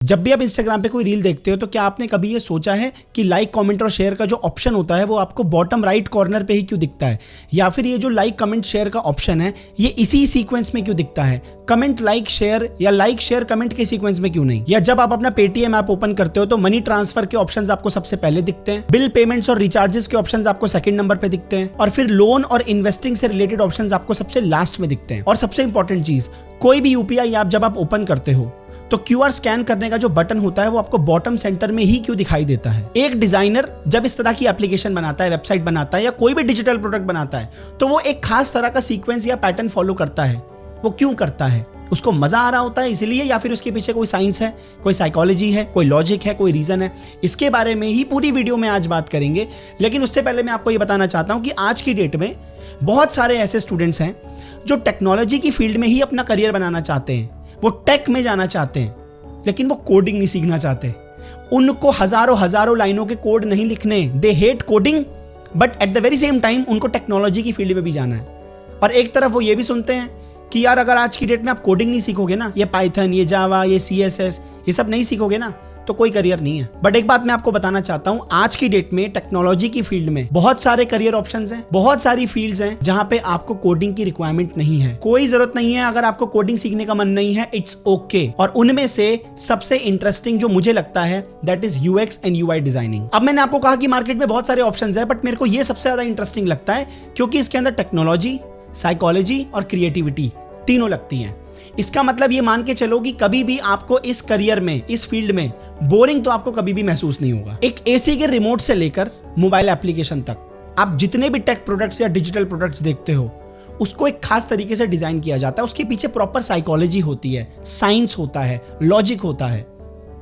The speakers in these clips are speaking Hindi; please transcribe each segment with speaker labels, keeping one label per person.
Speaker 1: जब भी आप इंस्टाग्राम पे कोई रील देखते हो तो क्या आपने कभी ये सोचा है कि लाइक कमेंट और शेयर का जो ऑप्शन होता है वो आपको बॉटम राइट कॉर्नर पे ही क्यों दिखता है, या फिर ये जो लाइक कमेंट शेयर का ऑप्शन है ये इसी सीक्वेंस में क्यों दिखता है, कमेंट लाइक शेयर या लाइक शेयर कमेंट के सीक्वेंस में क्यों नहीं। या जब आप अपना पेटीएम ऐप ओपन करते हो तो मनी ट्रांसफर के ऑप्शंस आपको सबसे पहले दिखते हैं, बिल पेमेंट्स और रिचार्जेस के ऑप्शंस आपको सेकंड नंबर पे दिखते हैं, और फिर लोन और इन्वेस्टिंग से रिलेटेड ऑप्शंस आपको सबसे लास्ट में दिखते हैं। और सबसे इंपॉर्टेंट चीज, कोई भी यूपीआई ऐप जब आप ओपन करते हो तो क्यूआर स्कैन करने का जो बटन होता है वो आपको बॉटम सेंटर में ही क्यों दिखाई देता है। एक डिजाइनर जब इस तरह की एप्लीकेशन बनाता है, वेबसाइट बनाता है या कोई भी डिजिटल प्रोडक्ट बनाता है तो वो एक खास तरह का सीक्वेंस या पैटर्न फॉलो करता है। वो क्यों करता है? उसको मजा आ रहा होता है इसलिए, या फिर उसके पीछे कोई साइंस है, कोई साइकोलॉजी है, कोई लॉजिक है, कोई रीजन है? इसके बारे में ही पूरी वीडियो में आज बात करेंगे। लेकिन उससे पहले मैं आपको ये बताना चाहता हूं कि आज की डेट में बहुत सारे ऐसे स्टूडेंट्स हैं जो टेक्नोलॉजी की फील्ड में ही अपना करियर बनाना चाहते हैं, वो टेक में जाना चाहते हैं, लेकिन वो कोडिंग नहीं सीखना चाहते। उनको हजारों लाइनों के कोड नहीं लिखने, they hate coding, but at the very same time उनको टेक्नोलॉजी की फील्ड में भी जाना है। और एक तरफ वो ये भी सुनते हैं कि यार अगर आज की डेट में आप कोडिंग नहीं सीखोगे ना, ये पाइथन, ये जावा, ये CSS, ये सब नहीं सीखोगे ना तो कोई करियर नहीं है। बट एक बात मैं आपको बताना चाहता हूं, आज की डेट में टेक्नोलॉजी की फील्ड में बहुत सारे करियर ऑप्शंस हैं, बहुत सारी फील्ड्स हैं जहां पे आपको कोडिंग की रिक्वायरमेंट नहीं है। कोई जरूरत नहीं है अगर आपको कोडिंग सीखने का मन नहीं है, इट्स ओके। और उनमें से सबसे इंटरेस्टिंग जो मुझे लगता है that is UX and UI designing. अब मैंने आपको कहा कि मार्केट में बहुत सारे ऑप्शंस है, बट मेरे को ये सबसे ज्यादा इंटरेस्टिंग लगता है क्योंकि इसके अंदर टेक्नोलॉजी, साइकोलॉजी और क्रिएटिविटी तीनों लगती हैं। इसका मतलब ये मान के चलो कि कभी भी आपको इस करियर में, इस फील्ड में बोरिंग तो आपको कभी भी महसूस नहीं होगा। एक AC के रिमोट से लेकर मोबाइल एप्लीकेशन तक आप जितने भी टेक प्रोडक्ट्स या डिजिटल प्रोडक्ट्स देखते हो उसको एक खास तरीके से डिजाइन किया जाता है। उसके पीछे प्रॉपर साइकोलॉजी होती है, साइंस होता है, लॉजिक होता है,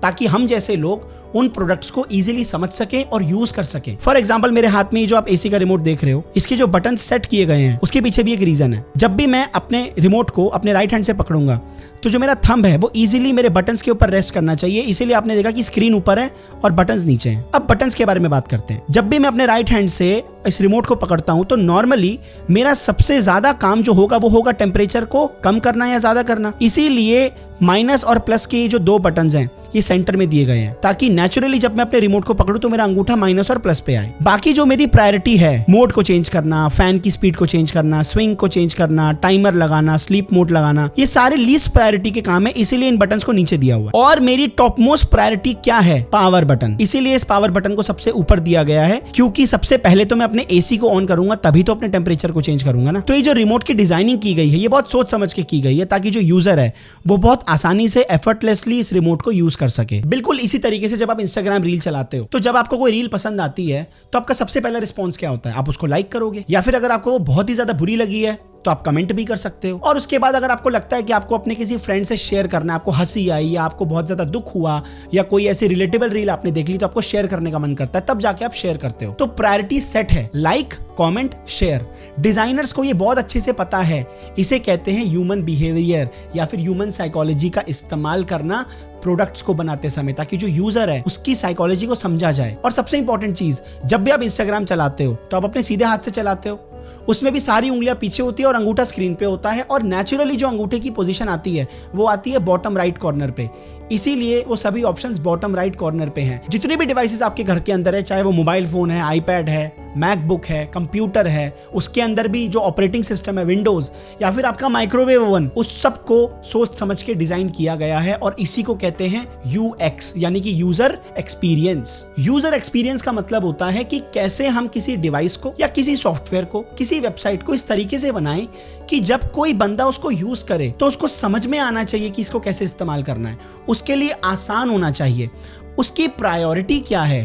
Speaker 1: ताकि हम जैसे लोग उन प्रोडक्ट्स को इजीली समझ सकें और यूज कर सकें। फॉर एग्जांपल मेरे हाथ में ये जो आप AC का रिमोट देख रहे हो, इसके जो बटन सेट किए गए हैं उसके पीछे भी एक रीजन है। जब भी मैं अपने रिमोट को अपने राइट हैंड से पकड़ूंगा तो जो मेरा थंब है वो इजीली मेरे बटन्स के ऊपर रेस्ट करना चाहिए, इसीलिए आपने देखा कि स्क्रीन ऊपर है और बटन्स नीचे हैं। अब बटन्स के बारे में बात करते हैं। जब भी मैं अपने राइट हैंड से इस रिमोट को पकड़ता हूं तो नॉर्मली मेरा सबसे ज्यादा काम जो होगा वो होगा टेम्परेचर को कम करना या ज्यादा करना। इसीलिए माइनस और प्लस के जो दो बटन्स हैं ये सेंटर में दिए गए हैं, ताकि नेचुरली जब मैं अपने रिमोट को पकड़ूं तो मेरा अंगूठा माइनस और प्लस पे आए। बाकी जो मेरी प्रायोरिटी है, मोड को चेंज करना, फैन की स्पीड को चेंज करना, स्विंग को चेंज करना, टाइमर लगाना, स्लीप मोड लगाना, ये सारे लीस्ट प्रायोरिटी के काम है, इसीलिए इन बटन्स को नीचे दिया हुआ है। और मेरी टॉप मोस्ट प्रायोरिटी क्या है? Power button. इसीलिए इस पावर बटन को सबसे ऊपर दिया गया है, क्योंकि सबसे पहले तो मैं अपने AC को ऑन करूंगा तभी तो अपने टेम्परेचर को चेंज करूंगा ना। तो ये जो रिमोट की डिजाइनिंग की गई है ये बहुत सोच समझ के की गई है, ताकि जो यूजर है वो बहुत आसानी से एफर्टलेसली इस रिमोट को यूज कर सके। बिल्कुल इसी तरीके से जब आप इंस्टाग्राम रील चलाते हो तो जब आपको कोई रील पसंद आती है तो आपका सबसे पहला रिस्पॉन्स क्या होता है? आप उसको लाइक करोगे, या फिर अगर आपको वो बहुत ही ज्यादा बुरी लगी है तो आप कमेंट भी कर सकते हो। और उसके बाद अगर आपको लगता है कि आपको अपने किसी फ्रेंड से शेयर करना है, आपको हंसी आई या आपको बहुत ज्यादा दुख हुआ या कोई ऐसी रिलेटेबल रील आपने देख ली तो आपको शेयर करने का मन करता है, तब जाके आप शेयर करते हो। तो प्रायोरिटी सेट है, लाइक, कमेंट, शेयर। डिजाइनर्स को ये बहुत अच्छे से पता है, इसे कहते हैं ह्यूमन बिहेवियर या फिर ह्यूमन साइकोलॉजी का इस्तेमाल करना प्रोडक्ट्स को बनाते समय, ताकि जो यूजर है उसकी साइकोलॉजी को समझा जाए। और सबसे इंपॉर्टेंट चीज, जब भी आप इंस्टाग्राम चलाते हो तो आप अपने सीधे हाथ से चलाते हो, उसमें भी सारी उंगलियां पीछे होती है और अंगूठा स्क्रीन पे होता है, और नेचुरली जो अंगूठे की पोजीशन आती है वो आती है बॉटम राइट कॉर्नर पे, इसीलिए वो सभी ऑप्शंस बॉटम राइट कॉर्नर पे हैं। जितने भी डिवाइसेस आपके घर के अंदर है, चाहे वो मोबाइल फोन है, आईपैड है, मैकबुक है, कंप्यूटर है, उसके अंदर भी जो ऑपरेटिंग सिस्टम है विंडोज, या फिर आपका माइक्रोवेव ओवन, उस सब को सोच समझ के डिजाइन किया गया है। और इसी को कहते हैं UX यानी कि यूजर एक्सपीरियंस। यूजर एक्सपीरियंस का मतलब होता है कि कैसे हम किसी डिवाइस को या किसी सॉफ्टवेयर को, किसी वेबसाइट को इस तरीके से बनाएं कि जब कोई बंदा उसको यूज करे तो उसको समझ में आना चाहिए कि इसको कैसे इस्तेमाल करना है, उसके लिए आसान होना चाहिए, उसकी प्रायोरिटी क्या है,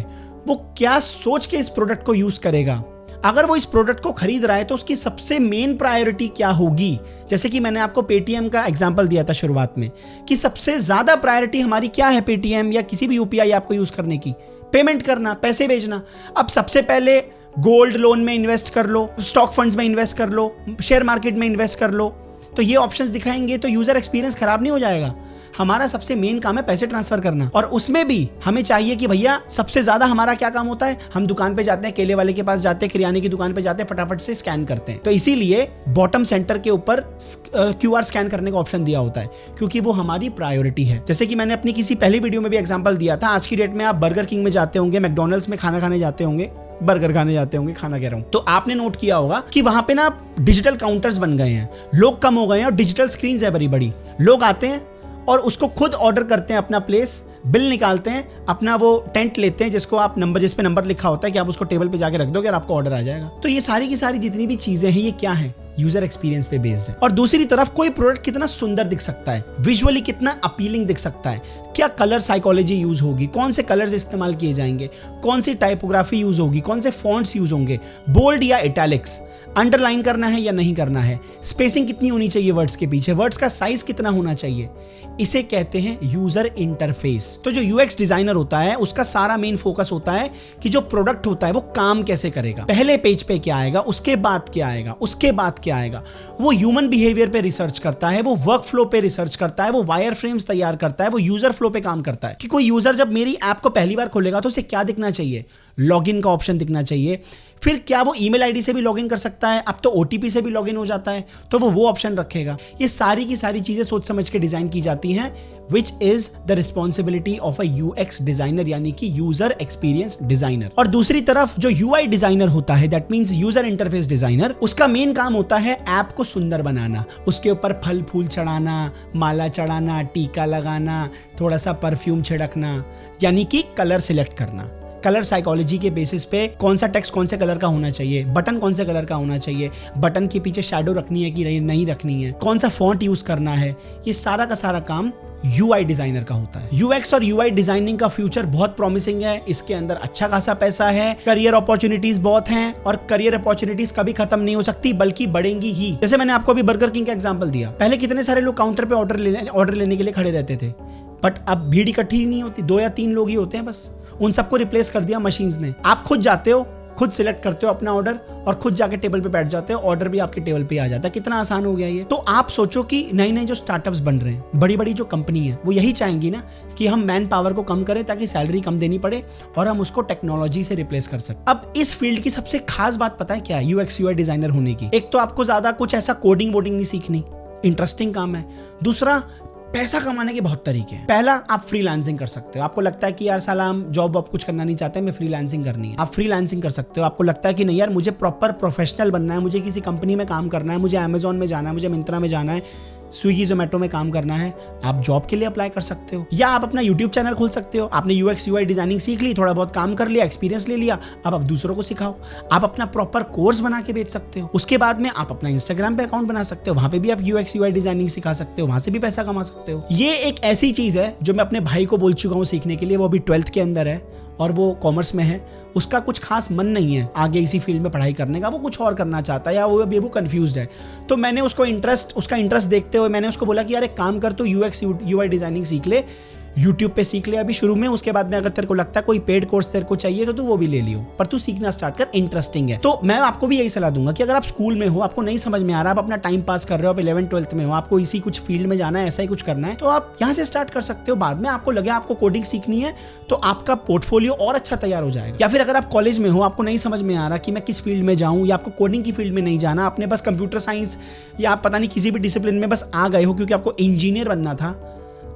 Speaker 1: वो क्या सोच के इस प्रोडक्ट को यूज करेगा। अगर वो इस प्रोडक्ट को खरीद रहा है तो उसकी सबसे मेन प्रायोरिटी क्या होगी। जैसे कि मैंने आपको पेटीएम का एग्जांपल दिया था शुरुआत में कि सबसे ज्यादा प्रायोरिटी हमारी क्या है पेटीएम या किसी भी UPI ऐप को यूज करने की? पेमेंट करना, पैसे भेजना। अब सबसे पहले गोल्ड लोन में इन्वेस्ट कर लो, स्टॉक फंड्स में इन्वेस्ट कर लो, शेयर मार्केट में इन्वेस्ट कर लो, तो ये ऑप्शंस दिखाएंगे तो यूजर एक्सपीरियंस खराब नहीं हो जाएगा। हमारा सबसे मेन काम है पैसे ट्रांसफर करना, और उसमें भी हमें चाहिए कि भैया सबसे ज्यादा हमारा क्या काम होता है, हम दुकान पे जाते हैं, केले वाले के पास जाते हैं, किराने की दुकान पे जाते हैं, फटाफट से स्कैन करते हैं। तो इसीलिए बॉटम सेंटर के ऊपर QR स्कैन करने का ऑप्शन दिया होता है, क्योंकि वो हमारी प्रायोरिटी है। जैसे कि मैंने अपनी किसी पहली वीडियो में भी एग्जांपल दिया था, आज की डेट में आप बर्गर किंग में जाते होंगे, मैकडॉनल्ड्स में खाना खाने जाते होंगे, बर्गर खाने जाते होंगे, खाना कह रहा हूं, तो आपने नोट किया होगा कि वहां पे ना डिजिटल काउंटर्स बन गए हैं, लोग कम हो गए हैं और डिजिटल स्क्रीन है बड़ी बड़ी। लोग आते हैं और उसको खुद ऑर्डर करते हैं, अपना प्लेस, बिल निकालते हैं, अपना वो टेंट लेते हैं जिसको आप नंबर, जिस पे नंबर लिखा होता है कि आप उसको टेबल पे जाके रख दोगे और आपको ऑर्डर आ जाएगा। तो ये सारी की सारी जितनी भी चीजें हैं ये क्या है, यूजर एक्सपीरियंस पे बेस्ड है। और दूसरी तरफ कोई प्रोडक्ट कितना सुंदर दिख सकता है, विजुअली कितना अपीलिंग दिख सकता है, क्या कलर साइकोलॉजी यूज होगी, कौन से कलर्स इस्तेमाल किए जाएंगे, कौन सी टाइपोग्राफी यूज होगी, कौन से फॉन्ट्स यूज होंगे, बोल्ड या इटैलिक्स, अंडरलाइन करना है या नहीं करना है, स्पेसिंग कितनी होनी चाहिए वर्ड्स के पीछे, वर्ड्स का साइज कितना होना चाहिए, इसे कहते हैं यूजर इंटरफेस। तो जो यूएक्स डिजाइनर होता है उसका सारा मेन फोकस होता है कि जो प्रोडक्ट होता है वो काम कैसे करेगा, पहले पेज पे क्या आएगा, उसके बाद क्या आएगा, उसके बाद क्या आएगा। वो ह्यूमन बिहेवियर पे रिसर्च करता है, वो वर्क फ्लो पे रिसर्च करता है, वो वायर फ्रेम्स तैयार करता है, वो यूजर फ्लो पे काम करता है कि कोई यूजर जब मेरी ऐप को पहली बार खोलेगा तो उसे क्या दिखना चाहिए, लॉगिन का ऑप्शन दिखना चाहिए, फिर क्या वो ईमेल आईडी से भी लॉगिन कर सकता है, अब तो ओटीपी से भी लॉगिन हो जाता है, तो वो ऑप्शन रखेगा। ये सारी की सारी चीजें सोच समझ के डिजाइन की जाती हैं, which is the responsibility of a UX designer, यानी कि यूजर एक्सपीरियंस डिजाइनर। और दूसरी तरफ जो यूआई डिजाइनर होता है, that means user interface designer, उसका मेन काम होता है ऐप को सुंदर बनाना, उसके ऊपर फल फूल चढ़ाना, माला चढ़ाना, टीका लगाना, थोड़ा सा परफ्यूम छिड़कना, यानी कि कलर सिलेक्ट करना, कलर साइकोलॉजी के बेसिस पे कौन सा टेक्स्ट कौन से कलर का होना चाहिए, बटन कौन से कलर का होना चाहिए, बटन के पीछे शैडो रखनी है कि नहीं रखनी है, कौन सा फॉन्ट यूज करना है, ये सारा का सारा काम यूआई डिजाइनर का होता है। यूएक्स और यूआई डिजाइनिंग का फ्यूचर बहुत प्रॉमिसिंग है, इसके अंदर अच्छा खासा पैसा है, करियर अपॉर्चुनिटीज बहुत हैं और करियर अपॉर्चुनिटीज कभी खत्म नहीं हो सकती बल्कि बढ़ेंगी ही। जैसे मैंने आपको अभी बर्गर किंग का एग्जांपल दिया, पहले कितने सारे लोग काउंटर पे ऑर्डर लेने के लिए खड़े रहते थे, बट अब भीड़ इकट्ठी नहीं होती, 2 या 3 लोग ही होते हैं बस, उन सबको रिप्लेस कर दिया मशीन्स ने। आप खुद जाते हो, खुद सिलेक्ट करते हो अपना ऑर्डर और खुद जाके टेबल पे बैठ जाते हो, ऑर्डर भी आपके टेबल पे आ जाता है। कितना आसान हो गया ये। तो आप सोचो कि नई नई जो स्टार्टअप्स बन रहे हैं, बड़ी बड़ी जो कंपनी है, वो यही चाहेंगी ना कि हम मैन पावर को कम करें ताकि सैलरी कम देनी पड़े और हम उसको टेक्नोलॉजी से रिप्लेस कर सकें। अब इस फील्ड की सबसे खास बात पता है क्या है यूएक्स यूआई डिजाइनर होने की? एक तो आपको ज्यादा कुछ ऐसा कोडिंग वोडिंग नहीं सीखनी, इंटरेस्टिंग काम है। दूसरा, पैसा कमाने के बहुत तरीके हैं। पहला, आप फ्रीलांसिंग कर सकते हो। आपको लगता है कि यार साला हम जॉब वॉब कुछ करना नहीं चाहते, मैं फ्रीलांसिंग करनी है, आप फ्रीलांसिंग कर सकते हो। आपको लगता है कि नहीं यार मुझे प्रॉपर प्रोफेशनल बनना है, मुझे किसी कंपनी में काम करना है, मुझे अमेजोन में जाना है, मुझे मिंत्रा में जाना है, स्विगी जोमेटो में काम करना है, आप जॉब के लिए अप्लाई कर सकते हो। या आप अपना यूट्यूब चैनल खोल सकते हो। आपने यूएक्स यूआई डिजाइनिंग सीख ली, थोड़ा बहुत काम कर लिया, एक्सपीरियंस ले लिया, अब आप दूसरों को सिखाओ। आप अपना प्रॉपर कोर्स बना के बेच सकते हो। उसके बाद में आप अपना इंस्टाग्राम पे अकाउंट बना सकते हो, वहां पे भी आप यूएक्स यूआई डिजाइनिंग सिखा सकते हो, वहां से भी पैसा कमा सकते हो। ये एक ऐसी चीज है जो मैं अपने भाई को बोल चुका हूँ सीखने के लिए, वो अभी 12th के अंदर है और वो कॉमर्स में है। उसका कुछ खास मन नहीं है आगे इसी फील्ड में पढ़ाई करने का, वो कुछ और करना चाहता है या वो कंफ्यूज्ड है। तो मैंने उसका इंटरेस्ट देखते हुए मैंने उसको बोला कि यार एक काम कर, तू यूएक्स यूआई डिजाइनिंग सीख ले, यूट्यूब पे सीख ले अभी शुरू में, उसके बाद में अगर तेरे को लगता है कोई पेड कोर्स तेरे को चाहिए तो तू वो भी ले लियो, पर तू सीखना स्टार्ट कर, इंटरेस्टिंग है। तो मैं आपको भी यही सलाह दूंगा कि अगर आप स्कूल में हो, आपको नहीं समझ में आ रहा, आप अपना टाइम पास कर रहे हो, आप 11th 12th में हो, आपको इसी कुछ फील्ड में जाना है, ऐसा ही कुछ करना है, तो आप यहाँ से स्टार्ट कर सकते हो। बाद में आपको लगे आपको कोडिंग सीखनी है तो आपका पोर्टफोलियो और अच्छा तैयार हो जाएगा। या फिर अगर आप कॉलेज में हो, आपको नहीं समझ में आ रहा कि मैं किस फील्ड में जाऊँ, या आपको कोडिंग की फील्ड में नहीं जाना, आपने बस कंप्यूटर साइंस या आप पता नहीं किसी भी डिसिप्लिन में बस आ गए हो क्योंकि आपको इंजीनियर बनना था,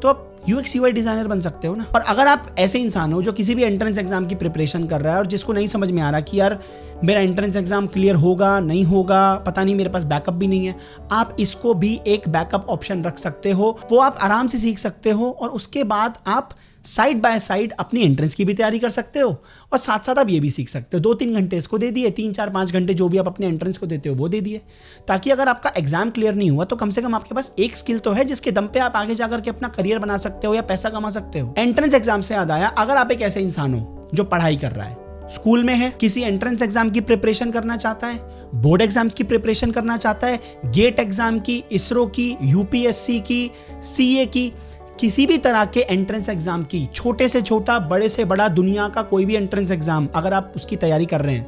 Speaker 1: तो आप यूएक्स यूआई डिजाइनर बन सकते हो ना। और अगर आप ऐसे इंसान हो जो किसी भी एंट्रेंस एग्जाम की प्रिपरेशन कर रहा है और जिसको नहीं समझ में आ रहा कि यार मेरा एंट्रेंस एग्जाम क्लियर होगा नहीं होगा, पता नहीं, मेरे पास बैकअप भी नहीं है, आप इसको भी एक बैकअप ऑप्शन रख सकते हो। वो आप आराम से सीख सकते हो और उसके बाद आप साइड बाय साइड अपनी एंट्रेंस की भी तैयारी कर सकते हो और साथ साथ आप ये भी सीख सकते हो। 2-3 घंटे इसको दे दिए, 3-4-5 घंटे जो भी आप अपने एंट्रेंस को देते हो वो दे दिए, ताकि अगर आपका एग्जाम क्लियर नहीं हुआ तो कम से कम आपके पास एक स्किल तो है जिसके दम पे आप आगे जाकर के अपना करियर बना सकते हो या पैसा कमा सकते हो। एंट्रेंस एग्जाम से याद आया, अगर आप एक ऐसे इंसान हो जो पढ़ाई कर रहा है, स्कूल में है, किसी एंट्रेंस एग्जाम की प्रिपरेशन करना चाहता है, बोर्ड एग्जाम्स की प्रिपरेशन करना चाहता है, गेट एग्जाम की, इसरो की, यूपीएससी की, सीए की, किसी भी तरह के एंट्रेंस एग्जाम की, छोटे से छोटा बड़े से बड़ा, दुनिया का कोई भी एंट्रेंस एग्जाम अगर आप उसकी तैयारी कर रहे हैं,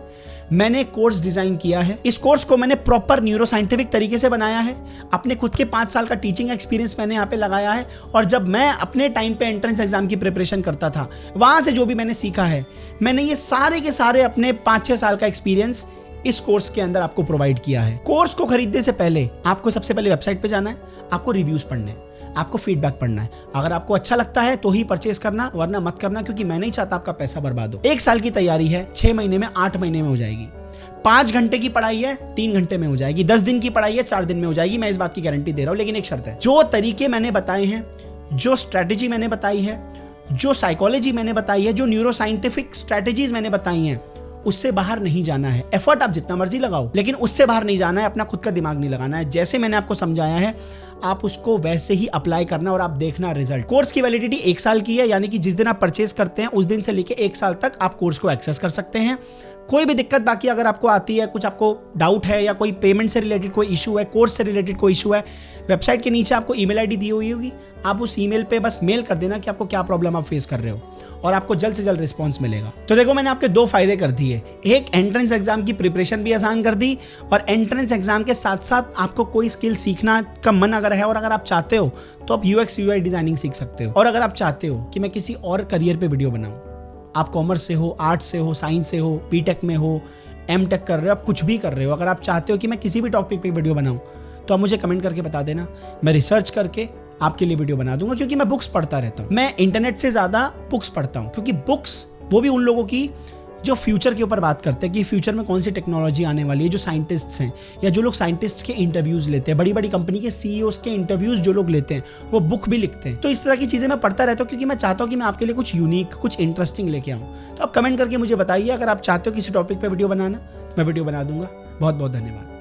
Speaker 1: मैंने कोर्स डिजाइन किया है। इस कोर्स को मैंने प्रॉपर न्यूरोसाइंटिफिक तरीके से बनाया है। अपने खुद के 5 साल का टीचिंग एक्सपीरियंस मैंने यहाँ पे लगाया है। और जब मैं अपने टाइम पे एंट्रेंस एग्जाम की प्रिपरेशन करता था, वहां से जो भी मैंने सीखा है, मैंने ये सारे के सारे अपने 5-6 साल का एक्सपीरियंस इस कोर्स के अंदर आपको प्रोवाइड किया है। कोर्स को खरीदने से पहले आपको सबसे पहले वेबसाइट पे जाना है, आपको रिव्यूज पढ़ने हैं, आपको फीडबैक पढ़ना है। अगर आपको अच्छा लगता है तो ही परचेस करना, वरना मत करना, क्योंकि मैं नहीं चाहता आपका पैसा बर्बाद हो। 1 साल की तैयारी है, 6 महीने में, 8 महीने में हो जाएगी। 5 घंटे की पढ़ाई है, 3 घंटे में हो जाएगी। 10 दिन की पढ़ाई है, 4 दिन में हो जाएगी। मैं इस बात की गारंटी दे रहा हूं, लेकिन एक शर्त है। जो तरीके मैंने बताए हैं, जो स्ट्रैटेजी मैंने बताई है, जो साइकोलॉजी मैंने बताई है, जो न्यूरोसाइंटिफिक स्ट्रैटेजीज मैंने बताई हैं, उससे बाहर नहीं जाना है। एफर्ट आप जितना मर्जी लगाओ, लेकिन उससे बाहर नहीं जाना है। अपना खुद का दिमाग नहीं लगाना है। जैसे मैंने आपको समझाया है, आप उसको वैसे ही अप्लाई करना और आप देखना रिजल्ट। कोर्स की वैलिडिटी 1 साल की है, यानी कि जिस दिन आप परचेज करते हैं उस दिन से लेके 1 साल तक आप कोर्स को एक्सेस कर सकते हैं। कोई भी दिक्कत बाकी अगर आपको आती है, कुछ आपको डाउट है या कोई पेमेंट से रिलेटेड कोई इशू है, कोर्स से रिलेटेड कोई इशू है, वेबसाइट के नीचे आपको ईमेल आईडी दी हुई होगी। आप उस ईमेल पे बस मेल कर देना कि आपको क्या प्रॉब्लम आप फेस कर रहे हो, और आपको जल्द से जल्द रिस्पॉन्स मिलेगा। तो देखो, मैंने आपके 2 फायदे कर दिए। एक, एंट्रेंस एग्जाम की प्रिपरेशन भी आसान कर दी, और एंट्रेंस एग्जाम के साथ साथ आपको कोई स्किल सीखना का मन अगर है और अगर आप चाहते हो तो आप UX UI डिजाइनिंग सीख सकते हो। और अगर आप चाहते हो कि मैं किसी और करियर पे वीडियो बनाऊं, आप कॉमर्स से हो, आर्ट्स से हो, साइंस से हो, बीटेक में हो, M.Tech कर रहे हो, आप कुछ भी कर रहे हो, अगर आप चाहते हो कि मैं किसी भी टॉपिक पे वीडियो बनाऊं, तो आप मुझे कमेंट करके बता देना। मैं रिसर्च करके आपके लिए वीडियो बना दूंगा, क्योंकि मैं बुक्स पढ़ता रहता हूं। मैं इंटरनेट से ज्यादा बुक्स पढ़ता हूं, क्योंकि बुक्स वो भी उन लोगों की जो फ्यूचर के ऊपर बात करते हैं कि फ्यूचर में कौन सी टेक्नोलॉजी आने वाली है, जो साइंटिस्ट्स हैं या जो लोग साइंटिस्ट के इंटरव्यूज लेते हैं, बड़ी बड़ी कंपनी के CEOs के इंटरव्यूज जो लोग लेते हैं, वो बुक भी लिखते हैं। तो इस तरह की चीजें मैं पढ़ता रहता हूँ, क्योंकि मैं चाहता हूँ कि मैं आपके लिए कुछ यूनिक, कुछ इंटरेस्टिंग लेके आऊँ। तो आप कमेंट करके मुझे बताइए, अगर आप चाहते हो किसी टॉपिक पर वीडियो बनाना, तो मैं वीडियो बना दूंगा। बहुत बहुत धन्यवाद।